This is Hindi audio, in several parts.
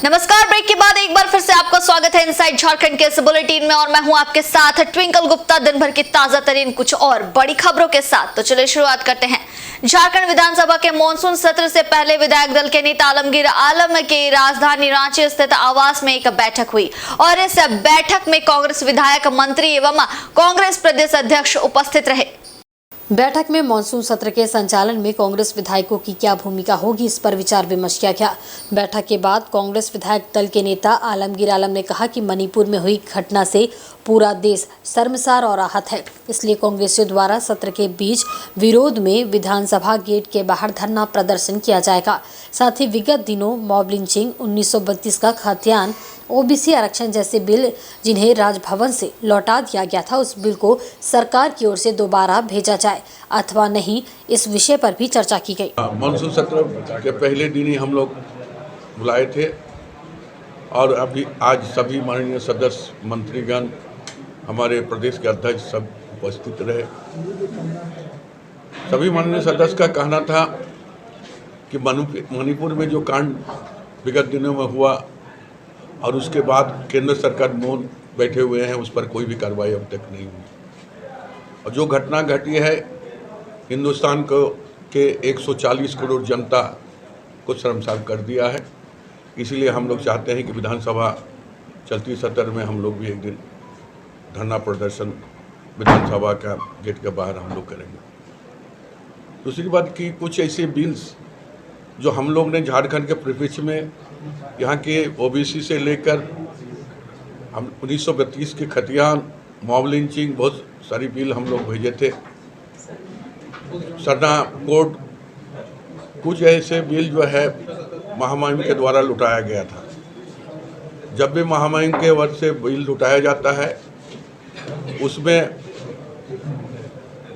नमस्कार, ब्रेक के बाद एक बार फिर से आपका स्वागत है इनसाइड झारखंड के इस बुलेटिन में और मैं हूं आपके साथ ट्विंकल गुप्ता। दिन भर की ताजा तरीन कुछ और बड़ी खबरों के साथ तो चलिए शुरुआत करते हैं। झारखंड विधानसभा के मॉनसून सत्र से पहले विधायक दल के नेता आलमगीर आलम की राजधानी रांची स्थित आवास में एक बैठक हुई और इस बैठक में कांग्रेस विधायक, मंत्री एवं कांग्रेस प्रदेश अध्यक्ष उपस्थित रहे। बैठक में मानसून सत्र के संचालन में कांग्रेस विधायकों की क्या भूमिका होगी, इस पर विचार विमर्श किया गया। बैठक के बाद कांग्रेस विधायक दल के नेता आलमगीर आलम ने कहा कि मणिपुर में हुई घटना से पूरा देश शर्मसार और आहत है, इसलिए कांग्रेसियों द्वारा सत्र के बीच विरोध में विधानसभा गेट के बाहर धरना प्रदर्शन किया जाएगा। साथ ही विगत दिनों मॉब लिंचिंग, 1932 का खतियान, ओबीसी आरक्षण जैसे बिल जिन्हें राजभवन से लौटा दिया गया था, उस बिल को सरकार की ओर से दोबारा भेजा जाए अथवा नहीं, इस विषय पर भी चर्चा की गई। मानसून सत्र के पहले दिन ही हम लोग बुलाए थे और अभी आज सभी माननीय सदस्य, मंत्रीगण, हमारे प्रदेश के अध्यक्ष सब उपस्थित रहे। सभी माननीय सदस्य का कहना था कि मणिपुर में जो कांड विगत दिनों में हुआ और उसके बाद केंद्र सरकार मौन बैठे हुए हैं, उस पर कोई भी कार्रवाई अब तक नहीं हुई और जो घटना घटी है हिंदुस्तान को के 140 करोड़ जनता को शर्मसार कर दिया है। इसीलिए हम लोग चाहते हैं कि विधानसभा चलती सत्र में हम लोग भी एक दिन धरना प्रदर्शन विधानसभा का गेट के बाहर हम लोग करेंगे। दूसरी बात कि कुछ ऐसे बिल्स जो हम लोग ने झारखंड के परिप्रेक्ष्य में यहाँ के ओबीसी से लेकर हम 1932 के खतियान, मॉब लिंचिंग, बहुत सारी बिल हम लोग भेजे थे। सरना कोड, कुछ ऐसे बिल जो है महामहिम के द्वारा लुटाया गया था। जब भी महामहिम के वर्ष से बिल लुटाया जाता है उसमें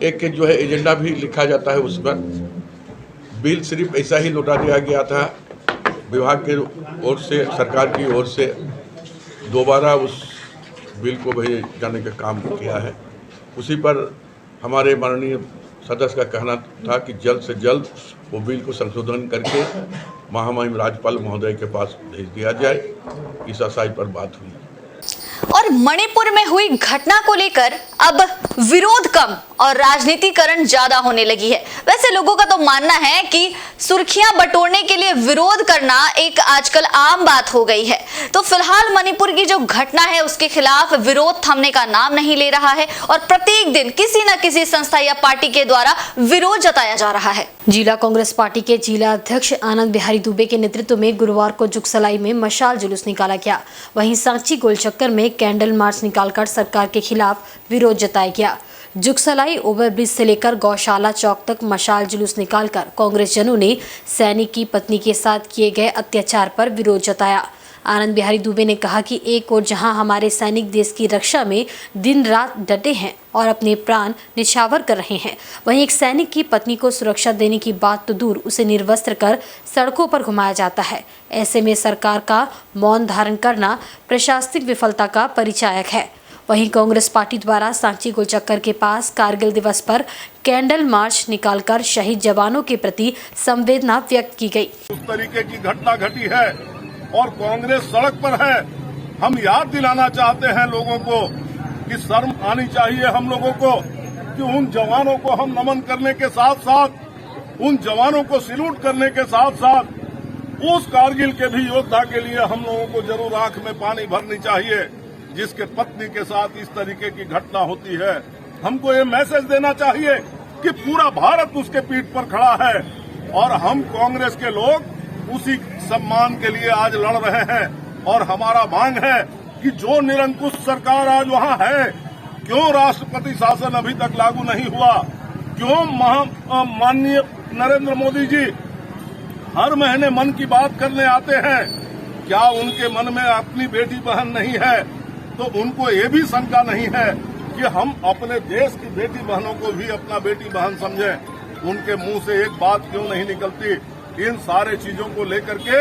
एक जो है एजेंडा भी लिखा जाता है। उस पर बिल सिर्फ ऐसा ही लौटा दिया गया था, विभाग के ओर से, सरकार की ओर से दोबारा उस बिल को भेजे जाने का काम किया है। उसी पर हमारे माननीय सदस्य का कहना था कि जल्द से जल्द वो बिल को संशोधन करके महामहिम राज्यपाल महोदय के पास भेज दिया जाए। इस आशय पर बात हुई और मणिपुर में हुई घटना को लेकर अब विरोध कम और राजनीतिकरण ज्यादा होने लगी है। वैसे लोगों का तो मानना है कि सुर्खियां बटोरने के लिए विरोध करना एक आजकल आम बात हो गई है। तो फिलहाल मणिपुर की जो घटना है उसके खिलाफ विरोध थमने का नाम नहीं ले रहा है और प्रत्येक दिन किसी न किसी संस्था या पार्टी के द्वारा विरोध जताया जा रहा है। जिला कांग्रेस पार्टी के जिला अध्यक्ष आनंद बिहारी दुबे के नेतृत्व में गुरुवार को जुगसलाई में मशाल जुलूस निकाला गया। वहीं सांची गोलचक्कर में कैंडल मार्च निकालकर सरकार के खिलाफ विरोध जताया गया। जुगसलाई ओवरब्रिज से लेकर गौशाला चौक तक मशाल जुलूस निकालकर कांग्रेस जनों ने सैनिक की पत्नी के साथ किए गए अत्याचार पर विरोध जताया। आनंद बिहारी दुबे ने कहा कि एक ओर जहां हमारे सैनिक देश की रक्षा में दिन रात डटे हैं और अपने प्राण निछावर कर रहे हैं, वहीं एक सैनिक की पत्नी को सुरक्षा देने की बात तो दूर, उसे निर्वस्त्र कर सड़कों पर घुमाया जाता है। ऐसे में सरकार का मौन धारण करना प्रशासनिक विफलता का परिचायक है। वहीं कांग्रेस पार्टी द्वारा सांची गोलचक्कर के पास कारगिल दिवस पर कैंडल मार्च निकालकर शहीद जवानों के प्रति संवेदना व्यक्त की गई। उस तरीके की घटना घटी है और कांग्रेस सड़क पर है। हम याद दिलाना चाहते हैं लोगों को कि शर्म आनी चाहिए हम लोगों को कि उन जवानों को हम नमन करने के साथ साथ, उन जवानों को सैल्यूट करने के साथ साथ उस कारगिल के भी योद्धा के लिए हम लोगों को जरूर आंख में पानी भरनी चाहिए जिसके पत्नी के साथ इस तरीके की घटना होती है। हमको ये मैसेज देना चाहिए कि पूरा भारत उसके पीठ पर खड़ा है और हम कांग्रेस के लोग उसी सम्मान के लिए आज लड़ रहे हैं। और हमारा मांग है कि जो निरंकुश सरकार आज वहां है, क्यों राष्ट्रपति शासन अभी तक लागू नहीं हुआ, क्यों माननीय नरेंद्र मोदी जी हर महीने मन की बात करने आते हैं, क्या उनके मन में अपनी बेटी बहन नहीं है? तो उनको ये भी शंका नहीं है कि हम अपने देश की बेटी बहनों को भी अपना बेटी बहन समझें। उनके मुंह से एक बात क्यों नहीं निकलती? इन सारे चीजों को लेकर के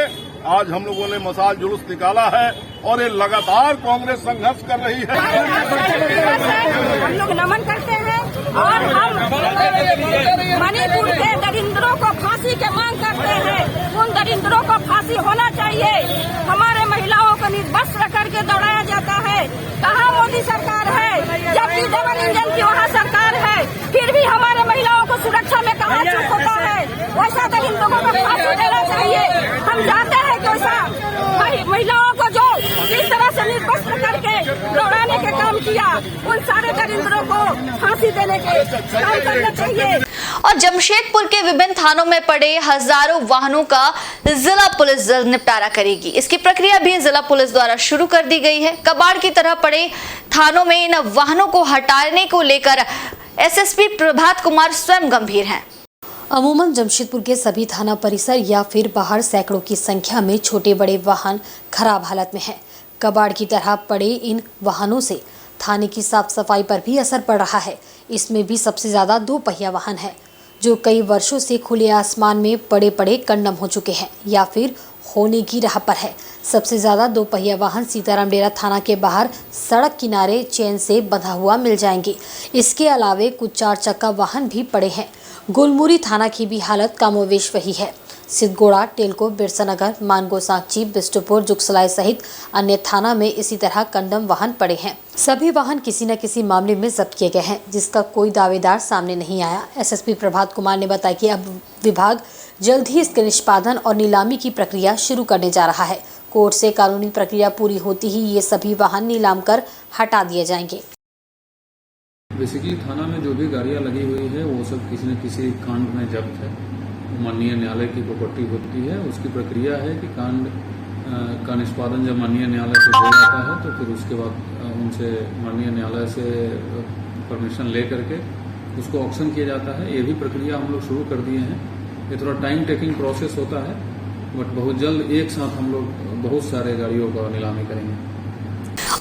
आज हम लोगों ने मशाल जुलूस निकाला है और ये लगातार कांग्रेस संघर्ष कर रही है। हम लोग नमन करते हैं और हम मणिपुर के दरिंद्रों को फांसी के मांग करते हैं। उन दरिंद्रों को फांसी फांसी होना चाहिए। हमारे महिलाओं को निर्वस्त्र करके दौड़ाया जाता है। कहाँ मोदी सरकार है, जबकि डबल इंजन की वहाँ सरकार है, फिर भी हमारे महिलाओं को सुरक्षा में कहाँ चूक होता है। वैसा तो इन लोगों को फांसी देना चाहिए। हम जानते हैं कि वैसा महिलाओं को जो इस तरह से निर्वस्त्र करके दौड़ाने के काम किया, उन सारे दरिंद्रों को फांसी देने के काम करना चाहिए। और जमशेदपुर के विभिन्न थानों में पड़े हजारों वाहनों का जिला पुलिस जल्द निपटारा करेगी। इसकी प्रक्रिया भी जिला पुलिस द्वारा शुरू कर दी गई है। कबाड़ की तरह पड़े थानों में इन वाहनों को हटाने को लेकर एसएसपी प्रभात कुमार स्वयं गंभीर हैं। अमूमन जमशेदपुर के सभी थाना परिसर या फिर बाहर सैकड़ों की संख्या में छोटे बड़े वाहन खराब हालत में हैं। कबाड़ की तरह पड़े इन वाहनों से थाने की साफ सफाई पर भी असर पड़ रहा है। इसमें भी सबसे ज़्यादा 2 पहिया वाहन है जो कई वर्षों से खुले आसमान में पड़े पड़े कंडम हो चुके हैं या फिर होने की राह पर है। सबसे ज़्यादा 2 पहिया वाहन सीताराम डेरा थाना के बाहर सड़क किनारे चेन से बंधा हुआ मिल जाएंगे। इसके अलावे कुछ 4 चक्का वाहन भी पड़े हैं। गुलमुरी थाना की भी हालत कमोवेश वही है। सिद्धगोड़ा, टेलको, बिरसानगर, मानगो, सांची, बिष्टुपुर, जुगसलाई सहित अन्य थाना में इसी तरह कंडम वाहन पड़े हैं। सभी वाहन किसी न किसी मामले में जब्त किए गए हैं, जिसका कोई दावेदार सामने नहीं आया। एसएसपी प्रभात कुमार ने बताया कि अब विभाग जल्द ही इसके निष्पादन और नीलामी की प्रक्रिया शुरू करने जा रहा है। कोर्ट से कानूनी प्रक्रिया पूरी होती ही ये सभी वाहन नीलाम कर हटा दिए जाएंगे। बेसिकली थाना में जो भी गाड़ियां लगी हुई है वो सब किसी न किसी कांड में जब्त है। माननीय न्यायालय की प्रॉपर्टी होती है। उसकी प्रक्रिया है कि कांड का निष्पादन जब माननीय न्यायालय से हो जाता है तो फिर उसके बाद उनसे माननीय न्यायालय से परमिशन ले करके उसको ऑक्शन किया जाता है। ये भी प्रक्रिया हम लोग शुरू कर दिए हैं। ये थोड़ा टाइम टेकिंग प्रोसेस होता है, बट बहुत जल्द एक साथ हम लोग बहुत सारे गाड़ियों का नीलामी करेंगे।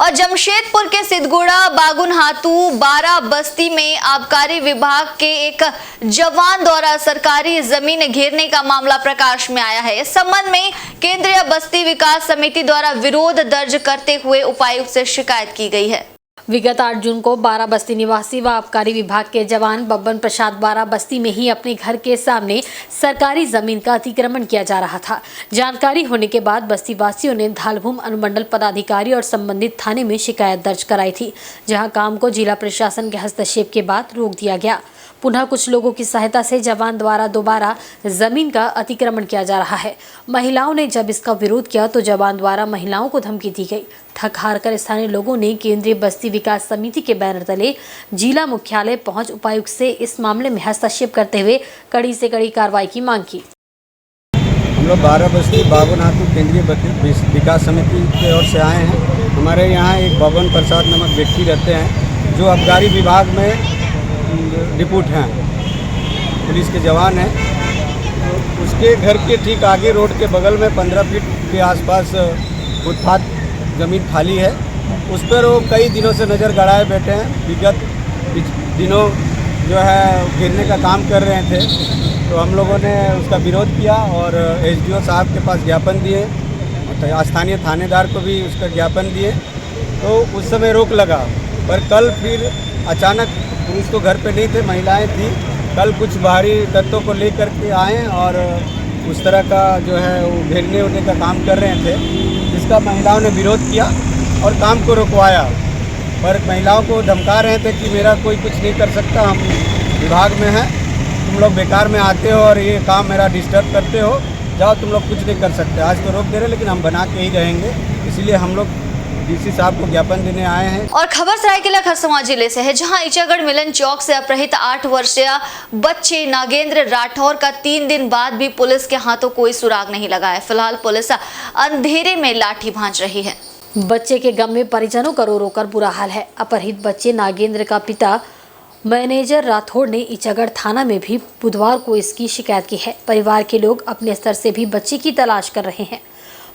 और जमशेदपुर के सिद्धगोड़ा, बागुनहातू, बारा बस्ती में आबकारी विभाग के एक जवान द्वारा सरकारी जमीन घेरने का मामला प्रकाश में आया है। इस संबंध में केंद्रीय बस्ती विकास समिति द्वारा विरोध दर्ज करते हुए उपायुक्त से शिकायत की गई है। विगत 8 जून को बारा बस्ती निवासी व आबकारी विभाग के जवान बब्बन प्रसाद बारा बस्ती में ही अपने घर के सामने सरकारी जमीन का अतिक्रमण किया जा रहा था। जानकारी होने के बाद बस्ती वासियों ने धालभूम अनुमंडल पदाधिकारी और संबंधित थाने में शिकायत दर्ज कराई थी, जहां काम को जिला प्रशासन के हस्तक्षेप के बाद रोक दिया गया। पुनः कुछ लोगों की सहायता से जवान द्वारा दोबारा जमीन का अतिक्रमण किया जा रहा है। महिलाओं ने जब इसका विरोध किया तो जवान द्वारा महिलाओं को धमकी दी गई। थक हार कर स्थानीय लोगों ने केंद्रीय बस्ती विकास समिति के बैनर तले जिला मुख्यालय पहुंच उपायुक्त से इस मामले में हस्तक्षेप करते हुए कड़ी से कड़ी कार्रवाई की मांग की। हम लोग बारा बस्ती बागुनहातू केंद्रीय बस्ती विकास समिति की ओर से आए हैं। हमारे यहाँ एक बब्बन प्रसाद नामक व्यक्ति रहते हैं जो आबकारी विभाग में डिप्यूट हैं, पुलिस के जवान हैं। तो उसके घर के ठीक आगे रोड के बगल में 15 फीट के आसपास फुटपाथ ज़मीन खाली है। उस पर वो कई दिनों से नज़र गड़ाए बैठे हैं। विगत दिनों जो है घेरने का काम कर रहे थे, तो हम लोगों ने उसका विरोध किया और एसडीओ साहब के पास ज्ञापन दिए, स्थानीय थानेदार को भी उसका ज्ञापन दिए। तो उस समय रोक लगा, पर कल फिर अचानक पुलिस तो घर पे नहीं थे, महिलाएं थी। कल कुछ बाहरी तत्वों को लेकर के आए और उस तरह का जो है वो घेरने उड़ने का काम कर रहे थे, जिसका महिलाओं ने विरोध किया और काम को रुकवाया। पर महिलाओं को धमका रहे थे कि मेरा कोई कुछ नहीं कर सकता, हम विभाग में हैं, तुम लोग बेकार में आते हो और ये काम मेरा डिस्टर्ब करते हो, जाओ तुम लोग कुछ नहीं कर सकते। आज तो रोक दे रहे, लेकिन हम बना के ही रहेंगे। इसीलिए हम लोग डीसी साहब को ज्ञापन देने आए हैं। और खबर सरायकेला खरसावां जिले से है, जहां ईचागढ़ मिलन चौक से अपहृत 8 वर्षीय बच्चे नागेंद्र राठौर का 3 दिन बाद भी पुलिस के हाथों कोई सुराग नहीं लगा है। फिलहाल पुलिस अंधेरे में लाठी भांज रही है। बच्चे के गम में परिजनों का रो रो कर बुरा हाल है। अपहृत बच्चे नागेंद्र का पिता मैनेजर राठौड़ ने ईचागढ़ थाना में भी बुधवार को इसकी शिकायत की है। परिवार के लोग अपने स्तर से भी बच्चे की तलाश कर रहे हैं।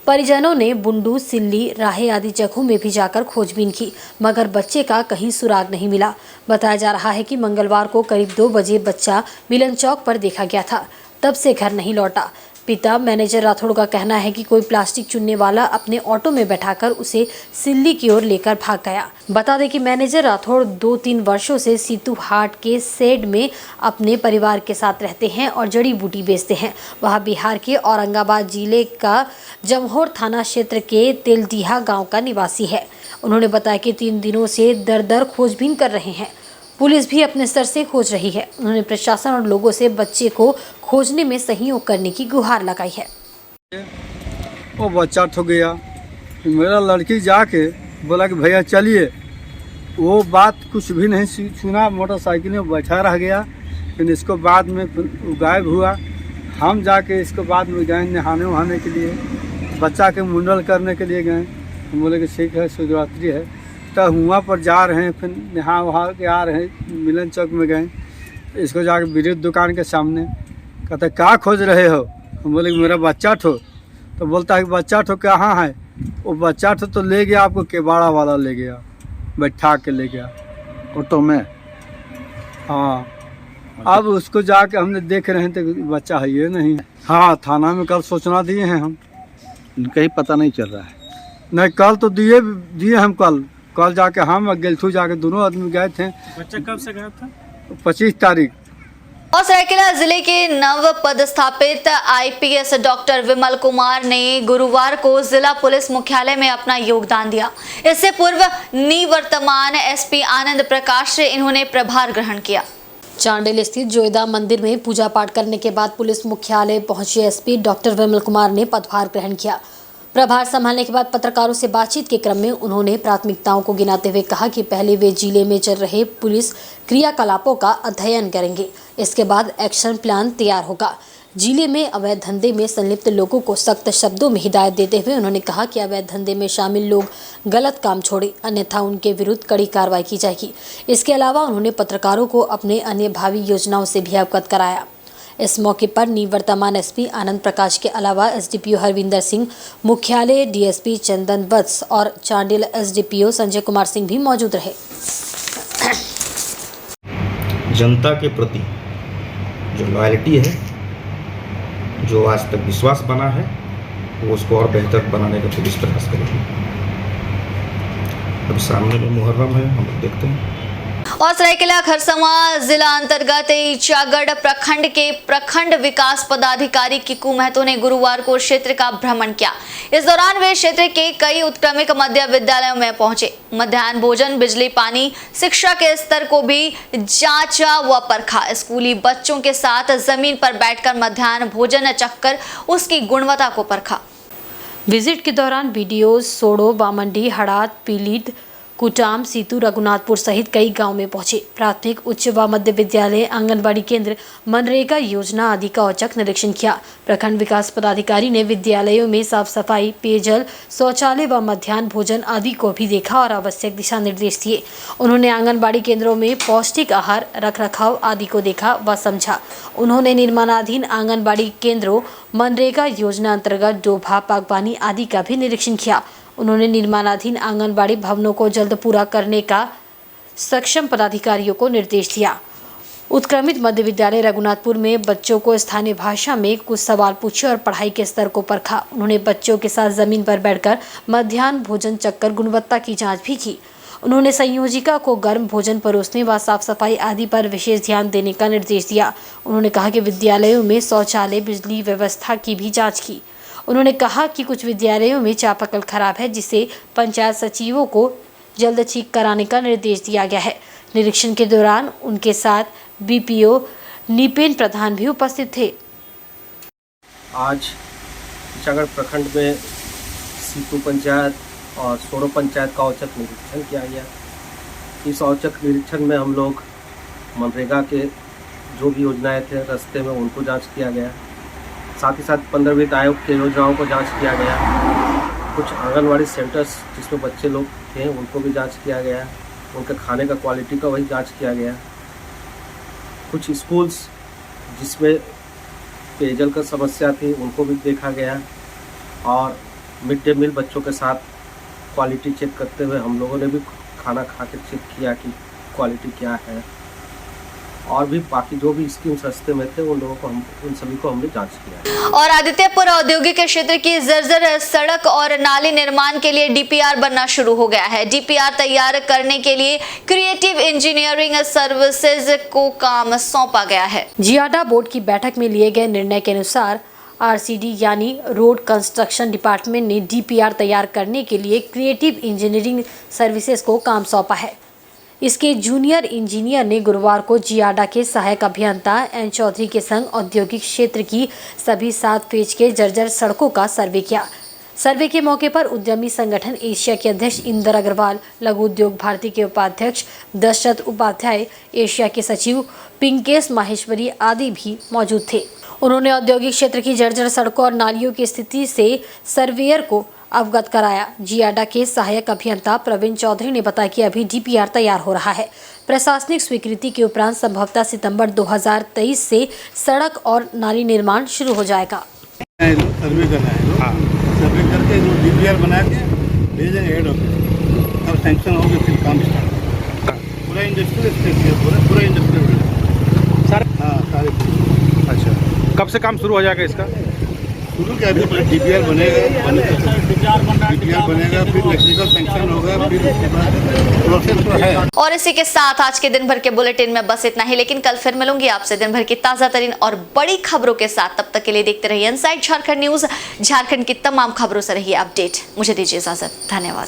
परिजनों ने बुंडू, सिल्ली, राहे आदि जगहों में भी जाकर खोजबीन की, मगर बच्चे का कहीं सुराग नहीं मिला। बताया जा रहा है कि मंगलवार को करीब 2 बजे बच्चा मिलन चौक पर देखा गया था, तब से घर नहीं लौटा। पिता मैनेजर राठौड़ का कहना है कि कोई प्लास्टिक चुनने वाला अपने ऑटो में बैठाकर उसे सिल्ली की ओर लेकर भाग गया। बता दें कि मैनेजर राठौड़ 2-3 वर्षों से सीतू हाट के शेड में अपने परिवार के साथ रहते हैं और जड़ी बूटी बेचते हैं। वह बिहार के औरंगाबाद जिले का जमहोर थाना क्षेत्र के तेलडीहा गाँव का निवासी है। उन्होंने बताया कि 3 दिनों से दर खोजबीन कर रहे हैं। पुलिस भी अपने स्तर से खोज रही है। उन्होंने प्रशासन और लोगों से बच्चे को खोजने में सहयोग करने की गुहार लगाई है। वो बच्चा ठो गया, मेरा लड़की जाके बोला कि भैया चलिए, वो बात कुछ भी नहीं सुना, मोटरसाइकिल में बैठा रह गया। फिर इसको बाद में गायब हुआ। हम जाके इसको बाद में गए नहाने वहाने के लिए, बच्चा के मुंडन करने के लिए गए। हम बोले कि ठीक है, शिवरात्रि है, तो हुआ पर जा रहे हैं। फिर नहा वहा के आ रहे हैं, मिलन चौक में गए। इसको जाके विद्युत दुकान के सामने कहते क्या खोज रहे हो? हम बोले कि मेरा बच्चा ठो। तो बोलता है कि बच्चा ठो कहाँ है? वो बच्चा ठो तो ले गया, आपको केबाड़ा वाला ले गया, बैठा के ले गया ऑटो में। हाँ, अब उसको जाके हमने देख रहे हैं तो बच्चा है ये नहीं। हाँ, थाना में कल सूचना दिए हैं हम, कहीं पता नहीं चल रहा है। नहीं, कल तो दिए हम। कल जाके हम और गेलथू जाके दोनों आदमी गए थे। बच्चा कब से गया था? 25 तारीख। और सरायकेला जिले के नव पदस्थापित आईपीएस डॉक्टर विमल कुमार ने गुरुवार को जिला पुलिस मुख्यालय में अपना योगदान दिया। इससे पूर्व निवर्तमान एसपी आनंद प्रकाश से इन्होंने प्रभार ग्रहण किया। चांडिल स्थित जोयदा मंदिर में पूजा पाठ करने के बाद पुलिस मुख्यालय पहुंचे एसपी डॉक्टर विमल कुमार ने पदभार ग्रहण किया। प्रभार संभालने के बाद पत्रकारों से बातचीत के क्रम में उन्होंने प्राथमिकताओं को गिनाते हुए कहा कि पहले वे जिले में चल रहे पुलिस क्रियाकलापों का अध्ययन करेंगे। इसके बाद एक्शन प्लान तैयार होगा। जिले में अवैध धंधे में संलिप्त लोगों को सख्त शब्दों में हिदायत देते हुए उन्होंने कहा कि अवैध धंधे में शामिल लोग गलत काम छोड़े, अन्यथा उनके विरुद्ध कड़ी कार्रवाई की जाएगी। इसके अलावा उन्होंने पत्रकारों को अपने अन्य भावी योजनाओं से भी अवगत कराया। इस मौके पर निवर्तमान एसपी आनंद प्रकाश के अलावा एसडीपीओ हरविंदर सिंह, मुख्यालय डीएसपी चंदन वत्स और चांडिल एसडीपीओ संजय कुमार सिंह भी मौजूद रहे। जनता के प्रति जो लॉयल्टी है, जो आज तक विश्वास बना है, वो उसको और बेहतर बनाने का पुलिस प्रयास करेगी। अब सामने में मुहर्रम है, हम लोग देखते हैं। और सरायकेला खरसवां जिला अंतर्गत ईचागढ़ प्रखंड के प्रखंड विकास पदाधिकारी किकू महतो ने गुरुवार को क्षेत्र का भ्रमण किया। इस दौरान वे क्षेत्र के कई उत्क्रमिक मध्य विद्यालयों में पहुंचे। मध्याह्न भोजन, बिजली, पानी, शिक्षा के स्तर को भी जांचा व परखा। स्कूली बच्चों के साथ जमीन पर बैठकर मध्याह्न भोजन चखकर उसकी गुणवत्ता को परखा। विजिट के दौरान बीडीओ सोडो, बामंडी, हड़ात, पीलीद, कुटाम, सीतू, रघुनाथपुर सहित कई गांव में पहुंचे। प्राथमिक, उच्च व मध्य विद्यालय, आंगनबाड़ी केंद्र, मनरेगा योजना आदि का औचक निरीक्षण किया। प्रखंड विकास पदाधिकारी ने विद्यालयों में साफ सफाई, पेयजल, शौचालय व मध्याह्न भोजन आदि को भी देखा और आवश्यक दिशा निर्देश दिए। उन्होंने आंगनबाड़ी केंद्रों में पौष्टिक आहार, रखरखाव आदि को देखा व समझा। उन्होंने निर्माणाधीन आंगनबाड़ी केंद्रों, मनरेगा योजना अंतर्गत डोभा, बागवानी आदि का भी निरीक्षण किया। उन्होंने निर्माणाधीन आंगनबाड़ी भवनों को जल्द पूरा करने का सक्षम पदाधिकारियों को निर्देश दिया। उत्क्रमित मध्य विद्यालय रघुनाथपुर में बच्चों को स्थानीय भाषा में कुछ सवाल पूछे और पढ़ाई के स्तर को परखा। उन्होंने बच्चों के साथ जमीन पर बैठकर मध्याह्न भोजन चखकर गुणवत्ता की जांच भी की। उन्होंने संयोजिका को गर्म भोजन परोसने व साफ सफाई आदि पर विशेष ध्यान देने का निर्देश दिया। उन्होंने कहा कि विद्यालयों में शौचालय, बिजली व्यवस्था की भी जाँच की। उन्होंने कहा कि कुछ विद्यालयों में चापाकल खराब है, जिसे पंचायत सचिवों को जल्द ठीक कराने का निर्देश दिया गया है। निरीक्षण के दौरान उनके साथ बीपीओ निपेन प्रधान भी उपस्थित थे। आज ईचागढ़ प्रखंड में सीतू पंचायत और सोडो पंचायत का औचक निरीक्षण किया गया। इस औचक निरीक्षण में हम लोग मनरेगा के जो भी योजनाएं थे रास्ते में उनको जांच किया गया। साथ ही साथ 15 वित्त आयोग के योजनाओं को जांच किया गया। कुछ आंगनवाड़ी सेंटर्स जिसमें बच्चे लोग थे उनको भी जांच किया गया। उनके खाने का क्वालिटी का वही जांच किया गया। कुछ स्कूल्स जिसमें पेयजल का समस्या थी उनको भी देखा गया। और मिड डे मील बच्चों के साथ क्वालिटी चेक करते हुए हम लोगों ने भी खाना खा के चेक किया कि क्वालिटी क्या है। और भी बाकी जो भी स्कीम्स रस्ते में थे उन लोगों को उन सभी को हमने जांच किया है। और आदित्यपुर औद्योगिक क्षेत्र की जर्जर सड़क और नाली निर्माण के लिए डीपीआर बनना शुरू हो गया है। डीपीआर तैयार करने के लिए क्रिएटिव इंजीनियरिंग सर्विसेज को काम सौंपा गया है। जियाडा बोर्ड की बैठक में लिए गए निर्णय के अनुसार आरसीडी यानी रोड कंस्ट्रक्शन डिपार्टमेंट ने डीपीआर तैयार करने के लिए क्रिएटिव इंजीनियरिंग सर्विसेज को काम सौंपा है। इसके जूनियर इंजीनियर ने गुरुवार को जियाडा के सहायक अभियंता एन चौधरी के संग औद्योगिक क्षेत्र की सभी 7 फेज के जर्जर सड़कों का सर्वे किया। सर्वे के मौके पर उद्यमी संगठन एशिया के अध्यक्ष इंदर अग्रवाल, लघु उद्योग भारती के उपाध्यक्ष दशरथ उपाध्याय, एशिया के सचिव पिंकेश माहेश्वरी आदि भी मौजूद थे। उन्होंने औद्योगिक क्षेत्र की जर्जर सड़कों और नालियों की स्थिति से सर्वेयर को अवगत कराया। जियाडा के सहायक अभियंता प्रवीण चौधरी ने बताया कि अभी डीपीआर तैयार हो रहा है। प्रशासनिक स्वीकृति के उपरांत संभवतः सितंबर 2023 से सड़क और नाली निर्माण शुरू हो जाएगा। सर्वे कर रहे हैं। हाँ। सर्वे करके जो डीपीआर बना के भेजेंगे हेड ऑफिस, तब सैंक्शन होगी फिर काम स्टार्ट। पूरा इंडस्ट्रियल स्टेट है, पूरा इंडस्ट्रियल सर। हाँ सारे। अच्छा, कब से काम शुरू हो जाएगा इसका? शुरू क्या, अभी डीपीआर बनेगा फिर इलेक्ट्रिकल सैंक्शन होगा, फिर उसके बाद प्रोसेस तो है। और इसी के साथ आज के दिन भर के बुलेटिन में बस इतना ही, लेकिन कल फिर मिलूंगी आपसे दिन भर की ताजा तरीन और बड़ी खबरों के साथ। तब तक के लिए देखते रहिए इनसाइड झारखंड न्यूज। झारखंड की तमाम खबरों से रहिए अपडेट। मुझे दीजिए इजाजत। धन्यवाद।